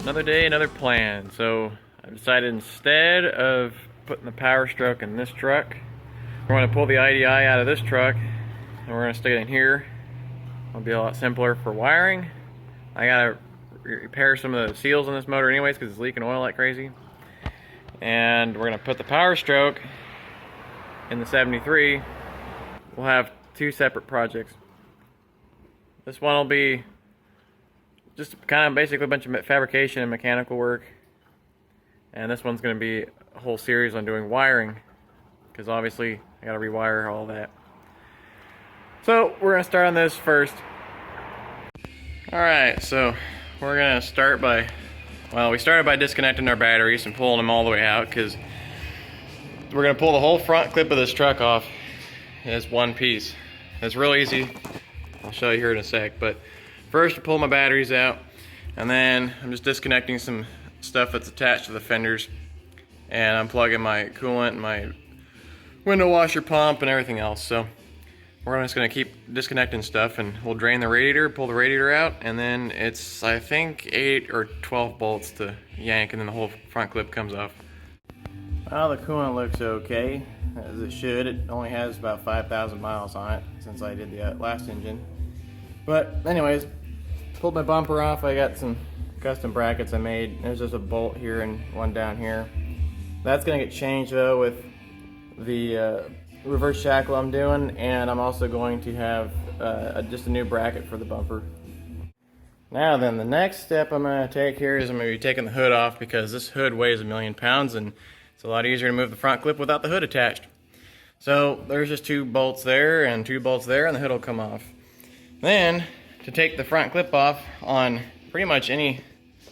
Another day, another plan. So I decided instead of putting the Powerstroke in this truck, we're going to pull the IDI out of this truck and we're going to stick it in here. It'll be a lot simpler for wiring. I gotta repair some of the seals on this motor anyways because it's leaking oil like crazy. And we're going to put the Powerstroke in the 73. We'll have two separate projects. This one will be just kind of basically a bunch of fabrication and mechanical work, and this one's going to be a whole series on doing wiring, because obviously I got to rewire all that. So we're going to start on this first. Alright, so we're going to start by, well, we started by disconnecting our batteries and pulling them all the way out, because we're going to pull the whole front clip of this truck off as one piece. It's real easy. I'll show you here in a sec, but first I pull my batteries out, and then I'm just disconnecting some stuff that's attached to the fenders, and I'm plugging my coolant and my window washer pump and everything else. So we're just going to keep disconnecting stuff, and we'll drain the radiator, pull the radiator out, and then it's, I think, 8 or 12 bolts to yank, and then the whole front clip comes off. Well, the coolant looks okay, as it should. It only has about 5,000 miles on it since I did the last engine. But anyways, pulled my bumper off. I got some custom brackets I made. There's just a bolt here and one down here. That's gonna get changed though with the reverse shackle I'm doing, and I'm also going to have just a new bracket for the bumper. Now then, the next step I'm gonna take here is I'm gonna be taking the hood off, because this hood weighs 1,000,000 pounds and it's a lot easier to move the front clip without the hood attached. So there's just 2 bolts there and 2 bolts there, and the hood will come off. Then, to take the front clip off on pretty much any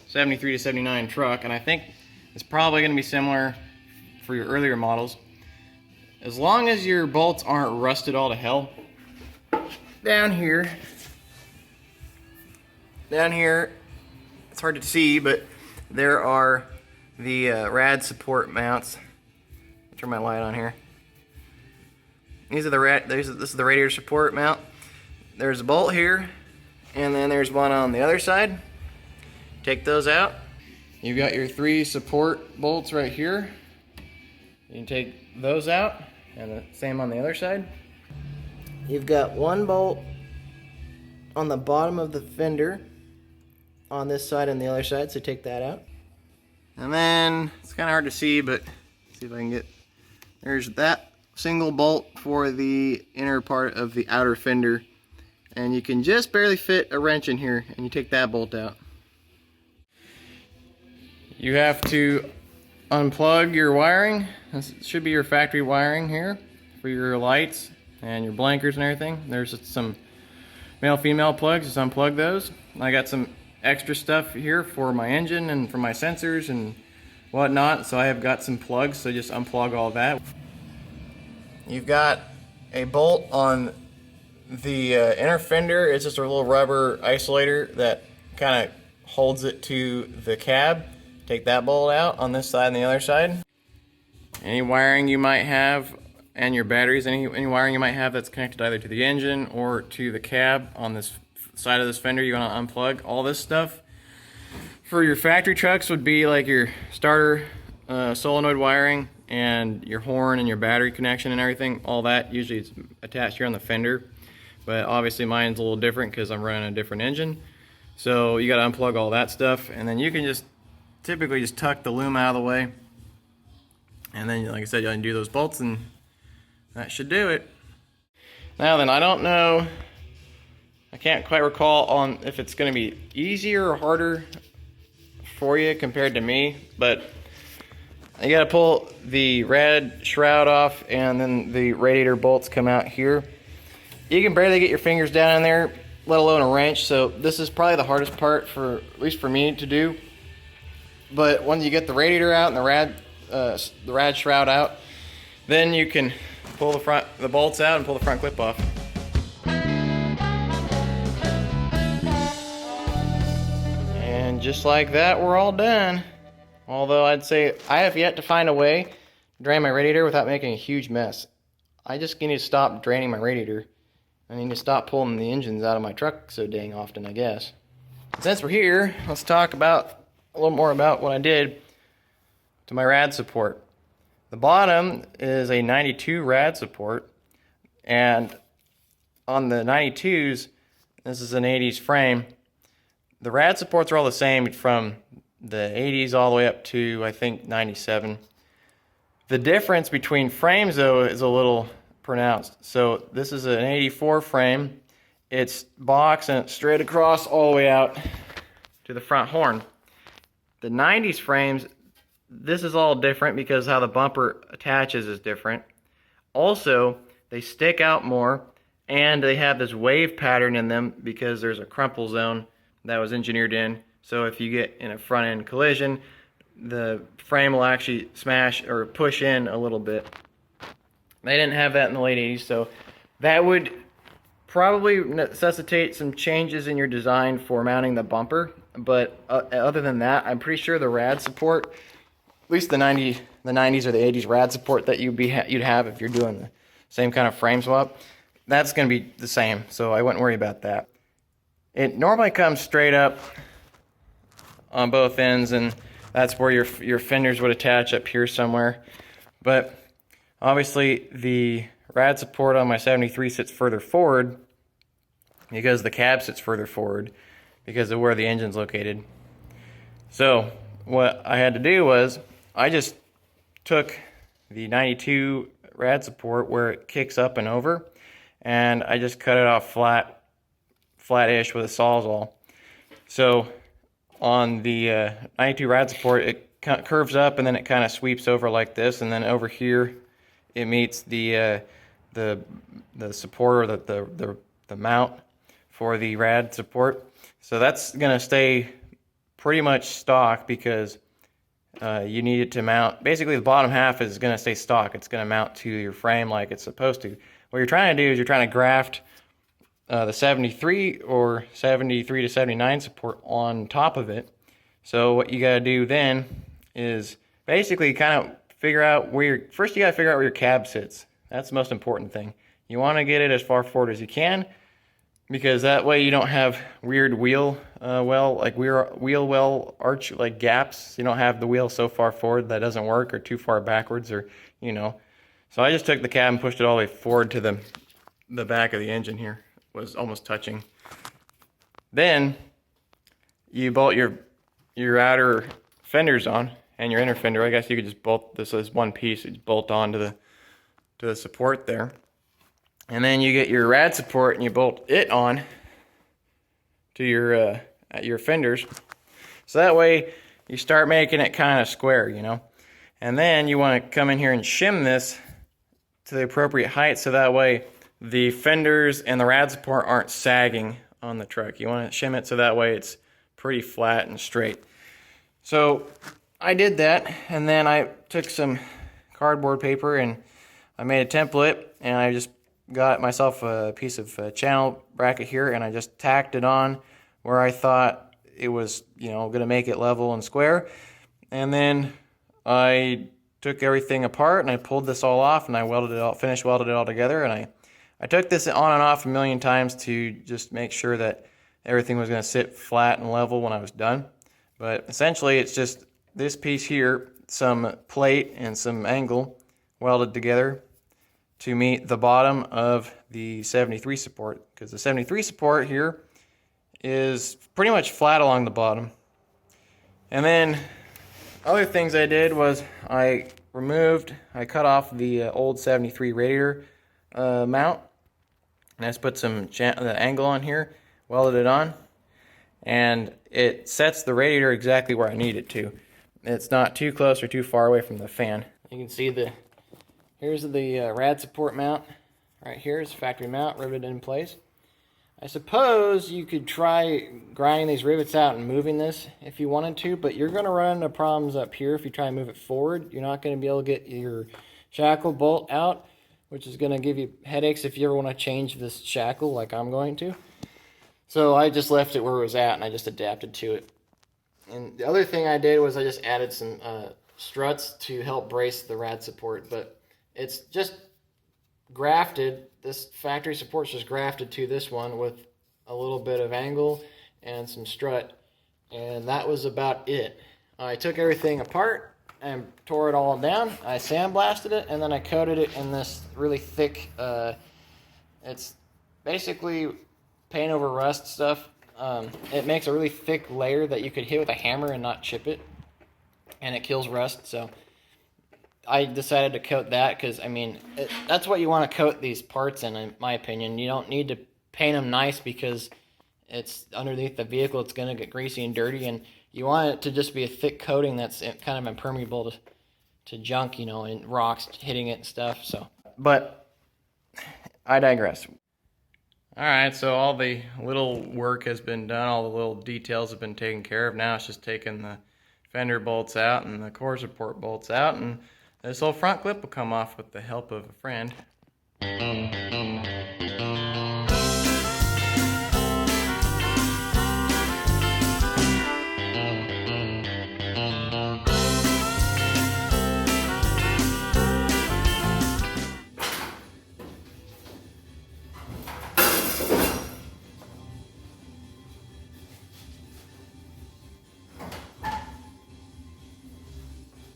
73 to 79 truck, and I think it's probably going to be similar for your earlier models, as long as your bolts aren't rusted all to hell, down here, it's hard to see, but there are the rad support mounts. Turn my light on here. These are the this is the radiator support mount. There's a bolt here, and then there's one on the other side. Take those out. You've got your 3 support bolts right here. You can take those out, and the same on the other side. You've got 1 bolt on the bottom of the fender on this side and the other side, so take that out. And then, it's kind of hard to see, but see if I can get, there's that single bolt for the inner part of the outer fender. And you can just barely fit a wrench in here, and you take that bolt out. You have to unplug your wiring. This should be your factory wiring here for your lights and your blinkers and everything. There's some male-female plugs. Just unplug those. I got some extra stuff here for my engine and for my sensors and whatnot, so I have got some plugs, so just unplug all that. You've got a bolt on the inner fender. It's just a little rubber isolator that kind of holds it to the cab. Take that bolt out on this side and the other side. Any wiring you might have, and your batteries, any wiring you might have that's connected either to the engine or to the cab on this side of this fender, you want to unplug all this stuff. For your factory trucks would be like your starter solenoid wiring and your horn and your battery connection and everything. All that usually is attached here on the fender. But obviously mine's a little different because I'm running a different engine. So you got to unplug all that stuff, and then you can just typically just tuck the loom out of the way. And then, like I said, you undo those bolts, and that should do it. Now then, I don't know, I can't quite recall on if it's going to be easier or harder for you compared to me, but you got to pull the rad shroud off, and then the radiator bolts come out here. You can barely get your fingers down in there, let alone a wrench, so this is probably the hardest part, for at least for me to do. But once you get the radiator out and the rad shroud out, then you can pull the bolts out and pull the front clip off. And just like that, we're all done. Although I'd say I have yet to find a way to drain my radiator without making a huge mess. I just need to stop draining my radiator. I need to stop pulling the engines out of my truck so dang often, I guess. Since we're here, let's talk about a little more about what I did to my rad support. The bottom is a 92 rad support, and on the 92s, this is an 80s frame. The rad supports are all the same from the 80s all the way up to, I think, 97. The difference between frames, though, is a little pronounced. So this is an 84 frame. It's box and it's straight across all the way out to the front horn. The 90s frames, this is all different because how the bumper attaches is different. Also, they stick out more, and they have this wave pattern in them because there's a crumple zone that was engineered in. So if you get in a front end collision, the frame will actually smash or push in a little bit. They didn't have that in the late 80s, so that would probably necessitate some changes in your design for mounting the bumper. But other than that, I'm pretty sure the rad support, at least the 90s or the 80s rad support that you'd have if you're doing the same kind of frame swap, that's going to be the same, so I wouldn't worry about that. It normally comes straight up on both ends, and that's where your fenders would attach up here somewhere. But obviously the rad support on my 73 sits further forward because the cab sits further forward because of where the engine's located. So what I had to do was I just took the 92 rad support where it kicks up and over, and I just cut it off flat-ish with a Sawzall. So on the 92 rad support, it curves up and then it kind of sweeps over like this, and then over here it meets the support or the mount for the rad support. So that's gonna stay pretty much stock because you need it to mount. Basically, the bottom half is gonna stay stock. It's gonna mount to your frame like it's supposed to. What you're trying to do is you're trying to graft the 73 or 73 to 79 support on top of it. So what you gotta do then is basically kind of figure out where first you gotta figure out where your cab sits. That's the most important thing. You wanna get it as far forward as you can, because that way you don't have weird wheel well arch like gaps. You don't have the wheel so far forward that doesn't work, or too far backwards, or So I just took the cab and pushed it all the way forward to the back of the engine here. It was almost touching. Then you bolt your outer fenders on and your inner fender. I guess you could just bolt this as one piece. You just bolt on to the support there. And then you get your rad support and you bolt it on to your fenders. So that way you start making it kind of square, And then you want to come in here and shim this to the appropriate height, so that way the fenders and the rad support aren't sagging on the truck. You want to shim it so that way it's pretty flat and straight. So I did that, and then I took some cardboard paper and I made a template, and I just got myself a piece of channel bracket here, and I just tacked it on where I thought it was, going to make it level and square. And then I took everything apart and I pulled this all off, and I finish welded it all together, and I took this on and off a million times to just make sure that everything was going to sit flat and level when I was done. But essentially it's just this piece here, some plate and some angle welded together to meet the bottom of the 73 support, because the 73 support here is pretty much flat along the bottom. And then other things I did was I cut off the old 73 Radiator mount, and I just put some the angle on here, welded it on, and it sets the radiator exactly where I need it to. It's not too close or too far away from the fan. You can see here's the rad support mount. Right here is factory mount riveted in place. I suppose you could try grinding these rivets out and moving this if you wanted to, but you're going to run into problems up here if you try and move it forward. You're not going to be able to get your shackle bolt out, which is going to give you headaches if you ever want to change this shackle like I'm going to. So I just left it where it was at, and I just adapted to it. And the other thing I did was I just added some struts to help brace the rad support, but it's just grafted. This factory support's just grafted to this one with a little bit of angle and some strut, and that was about it. I took everything apart and tore it all down. I sandblasted it, and then I coated it in this really thick, it's basically paint over rust stuff. It makes a really thick layer that you could hit with a hammer and not chip it, and it kills rust. So I decided to coat that because, I mean, that's what you want to coat these parts in my opinion. You don't need to paint them nice because it's underneath the vehicle. It's going to get greasy and dirty, and you want it to just be a thick coating that's kind of impermeable to junk, you know, and rocks hitting it and stuff. So, but I digress. All right, so all the little work has been done. All the little details have been taken care of. Now it's just taking the fender bolts out and the core support bolts out, and this whole front clip will come off with the help of a friend.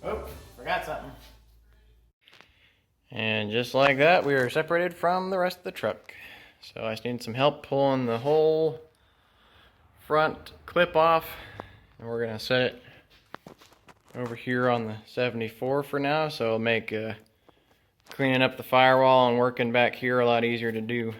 Oh, forgot something. And just like that, we are separated from the rest of the truck. So I just need some help pulling the whole front clip off, and we're gonna set it over here on the 74 for now, so it'll make cleaning up the firewall and working back here a lot easier to do.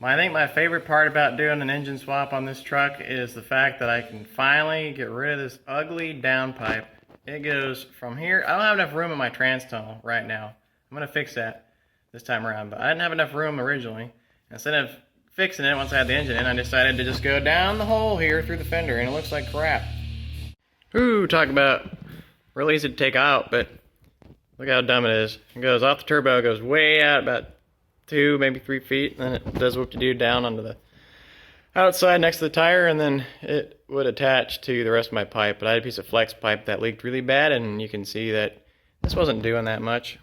I think my favorite part about doing an engine swap on this truck is the fact that I can finally get rid of this ugly downpipe. It goes from here. I don't have enough room in my trans tunnel right now. I'm going to fix that this time around, but I didn't have enough room originally. Instead of fixing it once I had the engine in, I decided to just go down the hole here through the fender, and it looks like crap. Ooh, talk about really easy to take out, but look how dumb it is. It goes off the turbo, it goes way out about 2, maybe 3 feet, and then it does whoop-de-doo down onto the outside next to the tire, and then it would attach to the rest of my pipe. But I had a piece of flex pipe that leaked really bad, and you can see that this wasn't doing that much.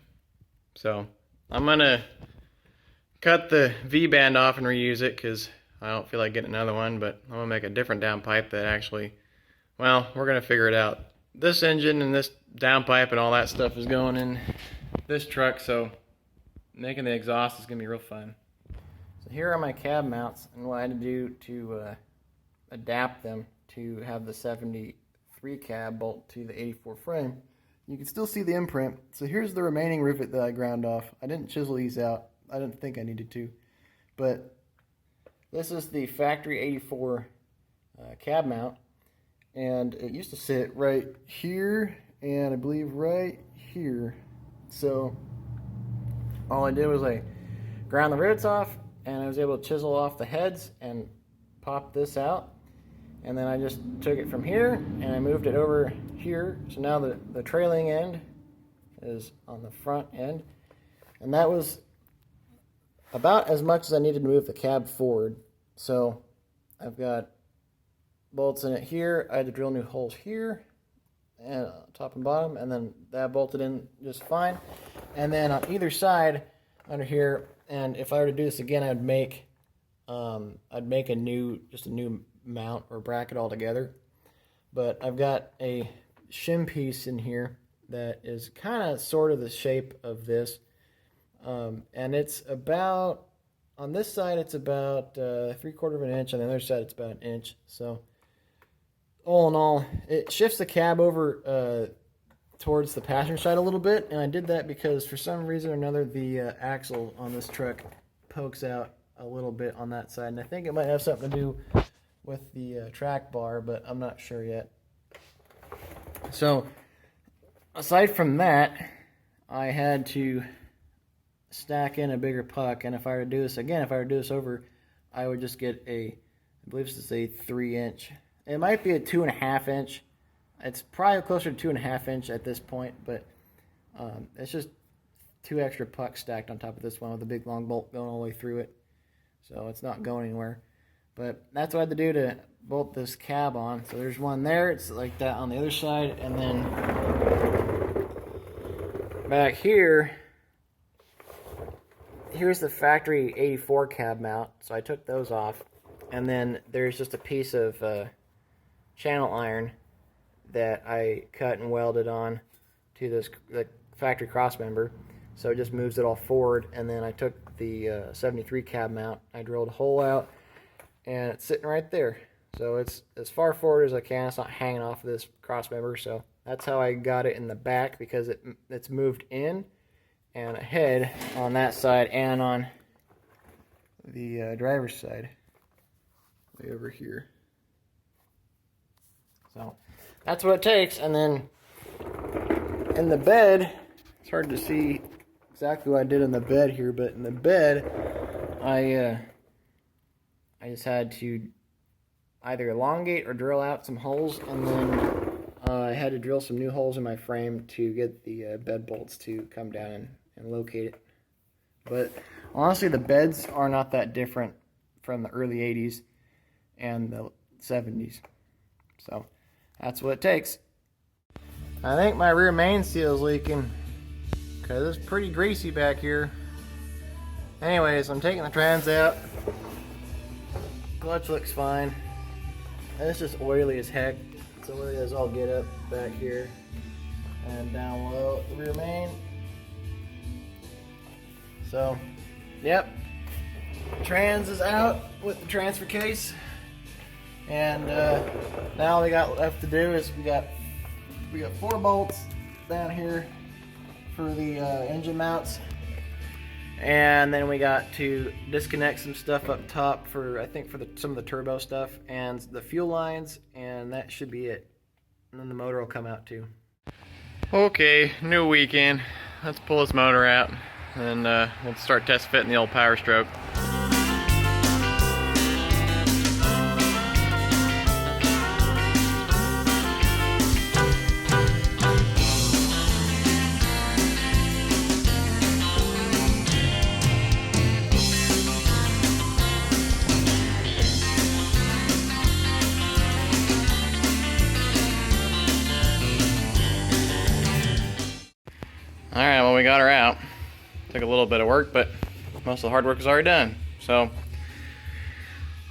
So I'm gonna cut the V-band off and reuse it because I don't feel like getting another one, but I'm gonna make a different downpipe that actually, well, we're gonna figure it out. This engine and this downpipe and all that stuff is going in this truck, so making the exhaust is gonna be real fun. So here are my cab mounts and what I had to do to adapt them to have the 73 cab bolt to the 84 frame. You can still see the imprint. So here's the remaining rivet that I ground off. I didn't chisel these out. I didn't think I needed to. But this is the factory 84 cab mount. And it used to sit right here and I believe right here. So all I did was I ground the rivets off, and I was able to chisel off the heads and pop this out. And then I just took it from here and I moved it over here. So now the trailing end is on the front end. And that was about as much as I needed to move the cab forward. So I've got bolts in it here. I had to drill new holes here and top and bottom, and then that bolted in just fine. And then on either side under here, and if I were to do this again, I'd make a new mount or bracket altogether. But I've got a shim piece in here that is kind of sort of the shape of this, and it's about, on this side it's about 3/4 of an inch, on the other side it's about an inch. So all in all, it shifts the cab over towards the passenger side a little bit, and I did that because for some reason or another the axle on this truck pokes out a little bit on that side, and I think it might have something to do with the track bar, but I'm not sure yet. So aside from that, I had to stack in a bigger puck, and if I were to do this again, if I were to do this over, I would just get I believe this is a 3-inch. It might be a 2.5 inch. It's probably closer to 2.5 inch at this point, but it's just 2 extra pucks stacked on top of this one with a big long bolt going all the way through it. So it's not going anywhere. But that's what I had to do to bolt this cab on. So there's one there. It's like that on the other side. And then back here, here's the factory 84 cab mount. So I took those off. And then there's just a piece of channel iron that I cut and welded on to the factory cross member. So it just moves it all forward, and then I took the 73 cab mount, I drilled a hole out, and it's sitting right there. So it's as far forward as I can. It's not hanging off of this cross member. So that's how I got it in the back, because it's moved in and ahead on that side and on the driver's side, way over here. So that's what it takes. And then in the bed, it's hard to see exactly what I did in the bed here, but in the bed, I just had to either elongate or drill out some holes, and then I had to drill some new holes in my frame to get the bed bolts to come down and locate it. But honestly, the beds are not that different from the early 80s and the 70s. So that's what it takes. I think my rear main seal is leaking, because it's pretty greasy back here. Anyways, I'm taking the trans out. Clutch looks fine. And it's just oily as heck. It's oily as all get up back here. And down low, the rear main. So, yep. Trans is out with the transfer case. And now all we got left to do is we got 4 bolts down here for the engine mounts, and then we got to disconnect some stuff up top for, I think, for some of the turbo stuff and the fuel lines, and that should be it. And then the motor will come out too. Okay, new weekend. Let's pull this motor out, and we'll start test fitting the old Powerstroke. Alright, well, we got her out. Took a little bit of work, but most of the hard work is already done. So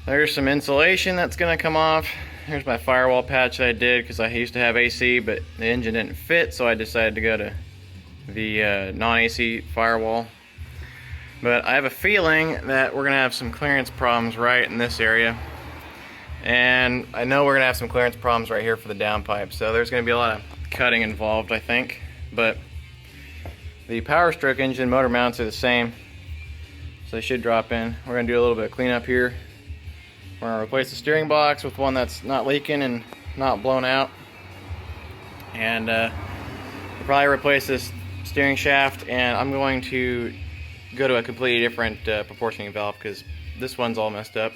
there's some insulation that's going to come off. Here's my firewall patch that I did, because I used to have AC, but the engine didn't fit, so I decided to go to the non-AC firewall. But I have a feeling that we're going to have some clearance problems right in this area. And I know we're going to have some clearance problems right here for the downpipe. So there's going to be a lot of cutting involved, I think. But the Powerstroke engine motor mounts are the same, so they should drop in. We're going to do a little bit of cleanup here. We're going to replace the steering box with one that's not leaking and not blown out. And we'll probably replace this steering shaft, and I'm going to go to a completely different proportioning valve, because this one's all messed up.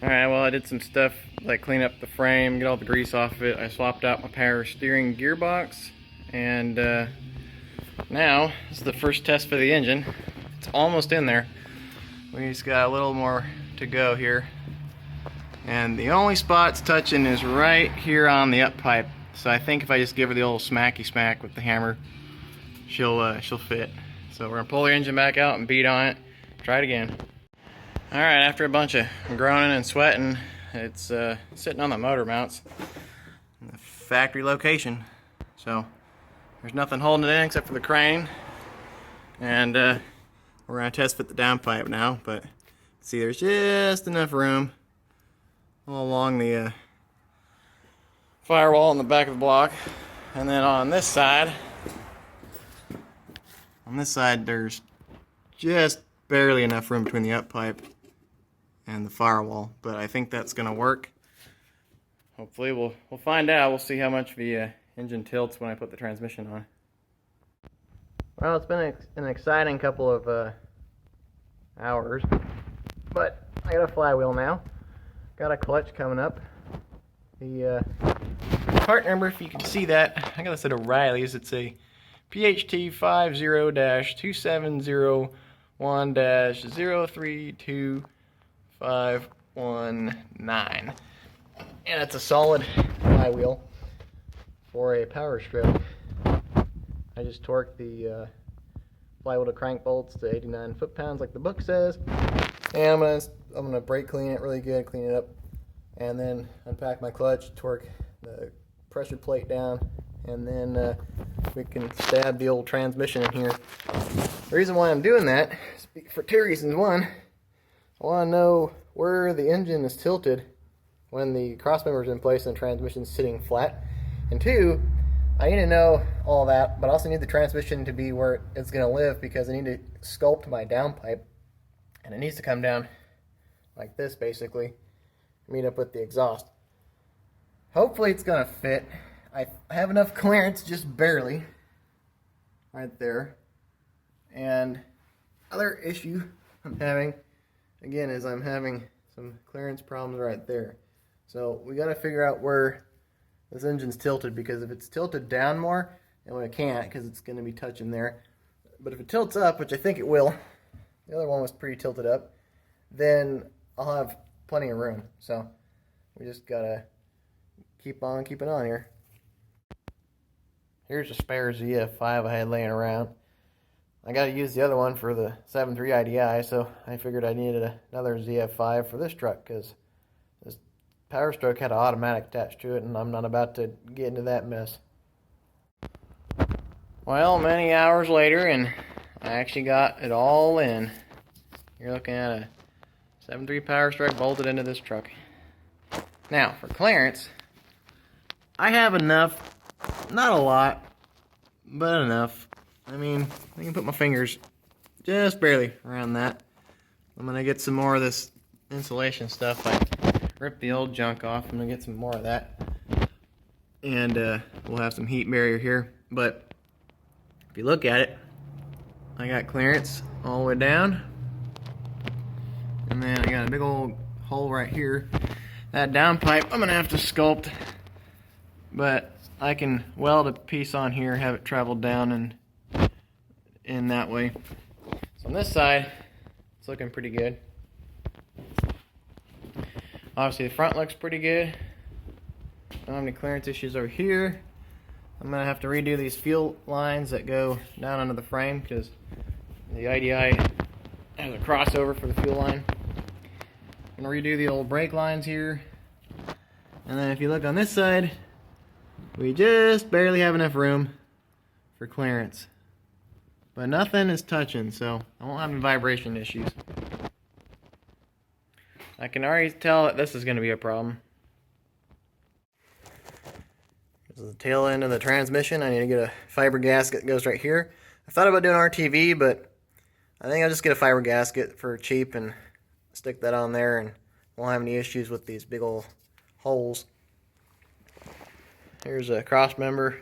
Alright, well, I did some stuff like clean up the frame, get all the grease off of it. I swapped out my power steering gearbox, and now this is the first test for the engine. It's almost in there. We just got a little more to go here, and the only spot it's touching is right here on the up pipe. So I think if I just give her the old smacky smack with the hammer, she'll fit. So we're gonna pull the engine back out and beat on it. Try it again. Alright, after a bunch of groaning and sweating, it's sitting on the motor mounts in the factory location. So there's nothing holding it in except for the crane. And we're going to test fit the downpipe now, but see, there's just enough room all along the firewall in the back of the block. And then on this side, there's just barely enough room between the up pipe and the firewall, but I think that's gonna work. Hopefully we'll find out. We'll see how much the engine tilts when I put the transmission on. Well, it's been an exciting couple of hours, but I got a flywheel now. Got a clutch coming up. The part number, if you can see that, I got a set of Riley's. It's a PHT50-2701-032519, and it's a solid flywheel for a Powerstroke. I just torqued the flywheel to crank bolts to 89 foot-pounds like the book says, and I'm gonna brake clean it really good, clean it up and then unpack my clutch, torque the pressure plate down, and then we can stab the old transmission in here. The reason why I'm doing that is for two reasons. One, I want to know where the engine is tilted when the crossmember is in place and the transmission is sitting flat. And two, I need to know all that, but I also need the transmission to be where it's going to live, because I need to sculpt my downpipe, and it needs to come down like this basically, meet up with the exhaust. Hopefully it's going to fit. I have enough clearance, just barely, right there. And other issue I'm having, again, is I'm having some clearance problems right there. So we got to figure out where this engine's tilted, because if it's tilted down more, and it can't because it's going to be touching there. But if it tilts up, which I think it will, the other one was pretty tilted up, then I'll have plenty of room. So we just got to keep on keeping on here. Here's a spare ZF5 I had laying around. I got to use the other one for the 7.3 IDI, so I figured I needed another ZF5 for this truck, because this Powerstroke had an automatic attached to it, and I'm not about to get into that mess. Well, many hours later, and I actually got it all in. You're looking at a 7.3 Powerstroke bolted into this truck. Now, for clearance, I have enough, not a lot, but enough. I mean, I can put my fingers just barely around that. I'm going to get some more of this insulation stuff. I ripped the old junk off. I'm going to get some more of that. And we'll have some heat barrier here. But if you look at it, I got clearance all the way down. And then I got a big old hole right here. That downpipe I'm going to have to sculpt. But I can weld a piece on here, have it travel down and in that way. So on this side, it's looking pretty good. Obviously the front looks pretty good. Don't have any clearance issues over here. I'm going to have to redo these fuel lines that go down under the frame, because the IDI has a crossover for the fuel line. I'm going to redo the old brake lines here. And then if you look on this side, we just barely have enough room for clearance. But nothing is touching, so I won't have any vibration issues. I can already tell that this is going to be a problem. This is the tail end of the transmission. I need to get a fiber gasket that goes right here. I thought about doing RTV, but I think I'll just get a fiber gasket for cheap and stick that on there, and won't have any issues with these big old holes. Here's a cross member,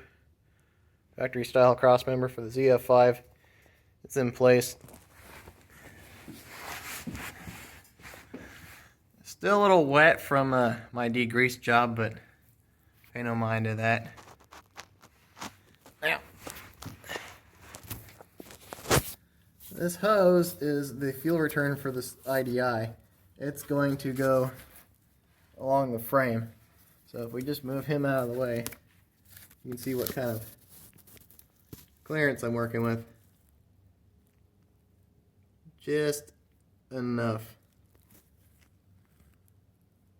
factory style cross member for the ZF5. It's in place. Still a little wet from my degrease job, but pay no mind to that. Now, this hose is the fuel return for this IDI. It's going to go along the frame. So if we just move him out of the way, you can see what kind of clearance I'm working with. Just enough.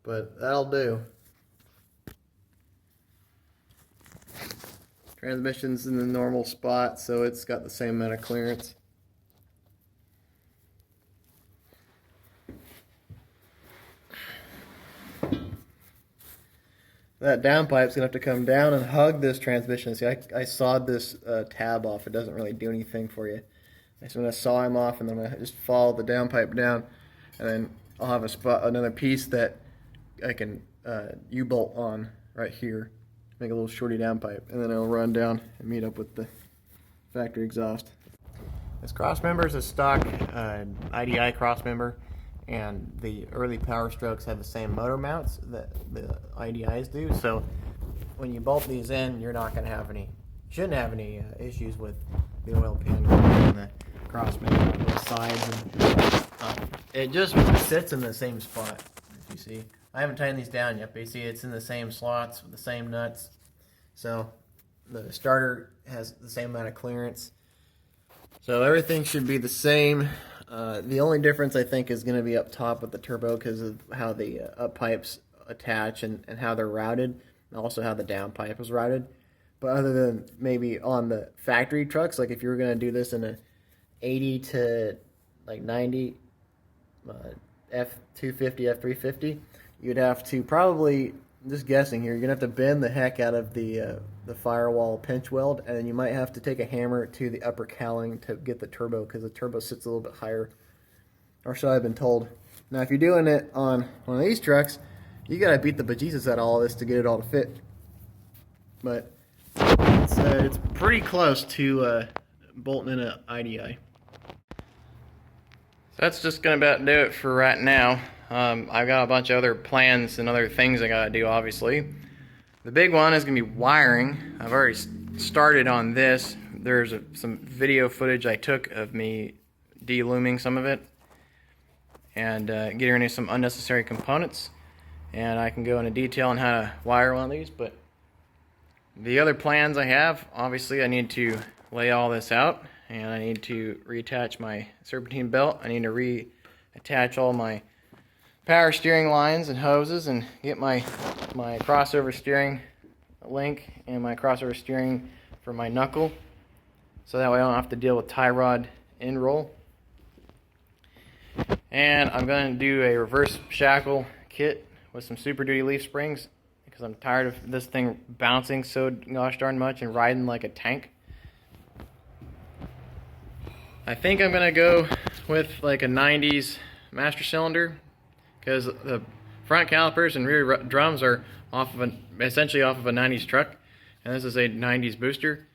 But that'll do. Transmission's in the normal spot, so it's got the same amount of clearance. That downpipe's gonna have to come down and hug this transmission. See, I sawed this tab off. It doesn't really do anything for you. So I'm gonna saw him off, and then I'm gonna just follow the downpipe down, and then I'll have another piece that I can U-bolt on right here, make a little shorty downpipe, and then it'll run down and meet up with the factory exhaust. This cross member is a stock IDI cross member, and the early Powerstrokes had the same motor mounts that the IDIs do. So when you bolt these in, you're not going to have any, shouldn't have any issues with the oil pan and the cross member on both sides. And, it just sits in the same spot, if you see. I haven't tightened these down yet, but you see it's in the same slots with the same nuts. So the starter has the same amount of clearance. So everything should be the same. The only difference I think is going to be up top with the turbo, because of how the up pipes attach and how they're routed, and also how the downpipe is routed. But other than maybe on the factory trucks, like if you were going to do this in a 80 to like 90 F250, F350, you'd have to probably, just guessing here, you're going to have to bend the heck out of the firewall pinch weld, and then you might have to take a hammer to the upper cowling to get the turbo, because the turbo sits a little bit higher, or so I've been told. Now if you're doing it on one of these trucks, you got to beat the bejesus out of all this to get it all to fit. But it's pretty close to bolting in an IDI. So that's just gonna about do it for right now. I've got a bunch of other plans and other things I gotta do, obviously. The big one is gonna be wiring. I've already started on this. There's some video footage I took of me de-looming some of it and getting rid of some unnecessary components. And I can go into detail on how to wire one of these, but the other plans I have, obviously I need to lay all this out, and I need to reattach my serpentine belt. I need to reattach all my power steering lines and hoses and get my crossover steering link and my crossover steering for my knuckle, so that way I don't have to deal with tie rod end roll. And I'm going to do a reverse shackle kit with some Super Duty leaf springs, because I'm tired of this thing bouncing so gosh darn much and riding like a tank. I think I'm gonna go with like a 90s master cylinder, because the front calipers and rear drums are essentially off of a 90s truck, and this is a 90s booster.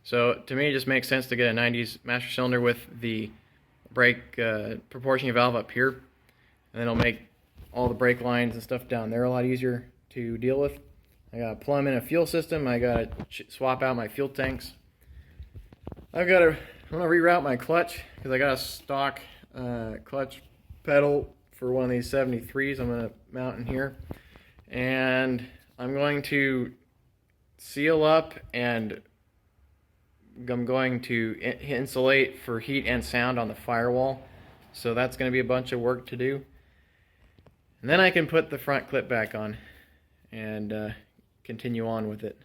So to me it just makes sense to get a 90s master cylinder with the brake proportioning valve up here, and then it'll make all the brake lines and stuff down there a lot easier to deal with. I gotta plumb in a fuel system. I gotta swap out my fuel tanks. I'm gonna reroute my clutch, because I got a stock clutch pedal for one of these 73s I'm gonna mount in here, and I'm going to seal up, and I'm going to insulate for heat and sound on the firewall. So that's going to be a bunch of work to do. And then I can put the front clip back on and continue on with it.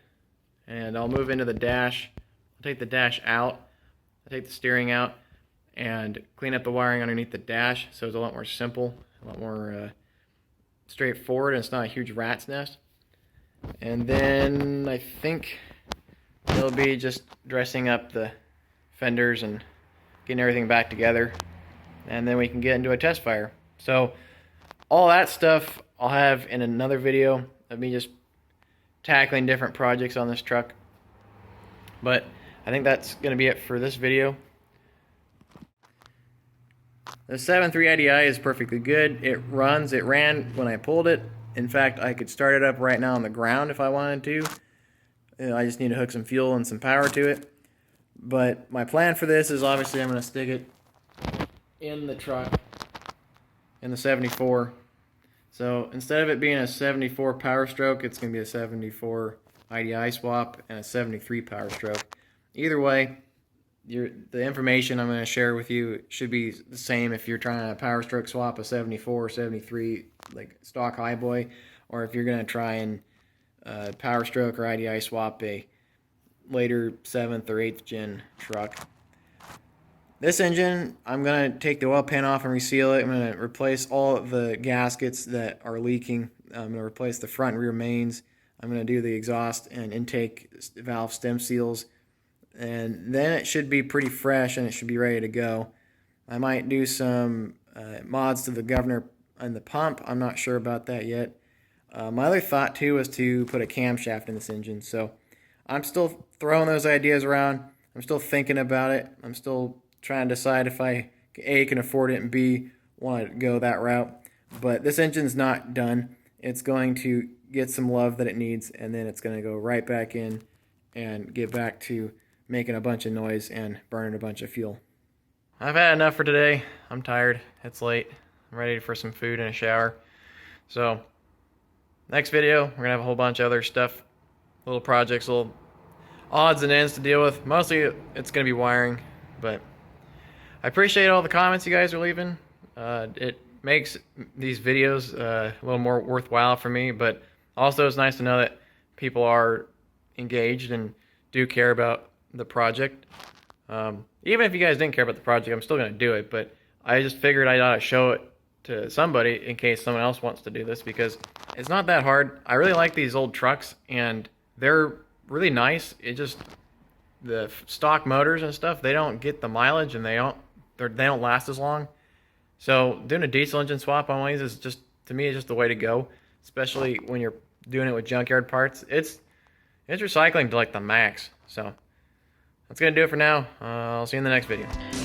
And I'll move into the dash. I'll take the dash out. I'll take the steering out and clean up the wiring underneath the dash, so it's a lot more simple, a lot more straightforward, and it's not a huge rat's nest. And then I think it'll be just dressing up the fenders and getting everything back together, and then we can get into a test fire. So all that stuff I'll have in another video of me just tackling different projects on this truck. But I think that's going to be it for this video. The 7.3 IDI is perfectly good. It runs. It ran when I pulled it. In fact, I could start it up right now on the ground if I wanted to. I just need to hook some fuel and some power to it. But my plan for this is obviously I'm going to stick it in the truck, in the 74. So instead of it being a 74 Powerstroke, it's going to be a 74 IDI swap and a 73 Powerstroke. Either way, the information I'm going to share with you should be the same if you're trying to Powerstroke swap a 74 or 73 like stock highboy, or if you're going to try and Powerstroke or IDI swap a later 7th or 8th gen truck. This engine, I'm going to take the oil pan off and reseal it. I'm going to replace all of the gaskets that are leaking. I'm going to replace the front and rear mains. I'm going to do the exhaust and intake valve stem seals. And then it should be pretty fresh and it should be ready to go. I might do some mods to the governor and the pump. I'm not sure about that yet. My other thought too was to put a camshaft in this engine. So I'm still throwing those ideas around. I'm still thinking about it. I'm still trying to decide if I A, can afford it, and B, want to go that route. But this engine's not done. It's going to get some love that it needs, and then it's going to go right back in and get back to making a bunch of noise and burning a bunch of fuel. I've had enough for today. I'm tired. It's late. I'm ready for some food and a shower. So next video, we're going to have a whole bunch of other stuff, little projects, little odds and ends to deal with. Mostly it's going to be wiring, but I appreciate all the comments you guys are leaving. It makes these videos a little more worthwhile for me, but also it's nice to know that people are engaged and do care about the project. Even if you guys didn't care about the project, I'm still going to do it, but I just figured I ought to show it to somebody in case someone else wants to do this, because it's not that hard. I really like these old trucks, and they're really nice. It just, the stock motors and stuff, they don't get the mileage, and they don't last as long. So doing a diesel engine swap on one of these is just, to me, it's just the way to go, especially when you're doing it with junkyard parts. It's recycling to like the max. So that's gonna do it for now. I'll see you in the next video.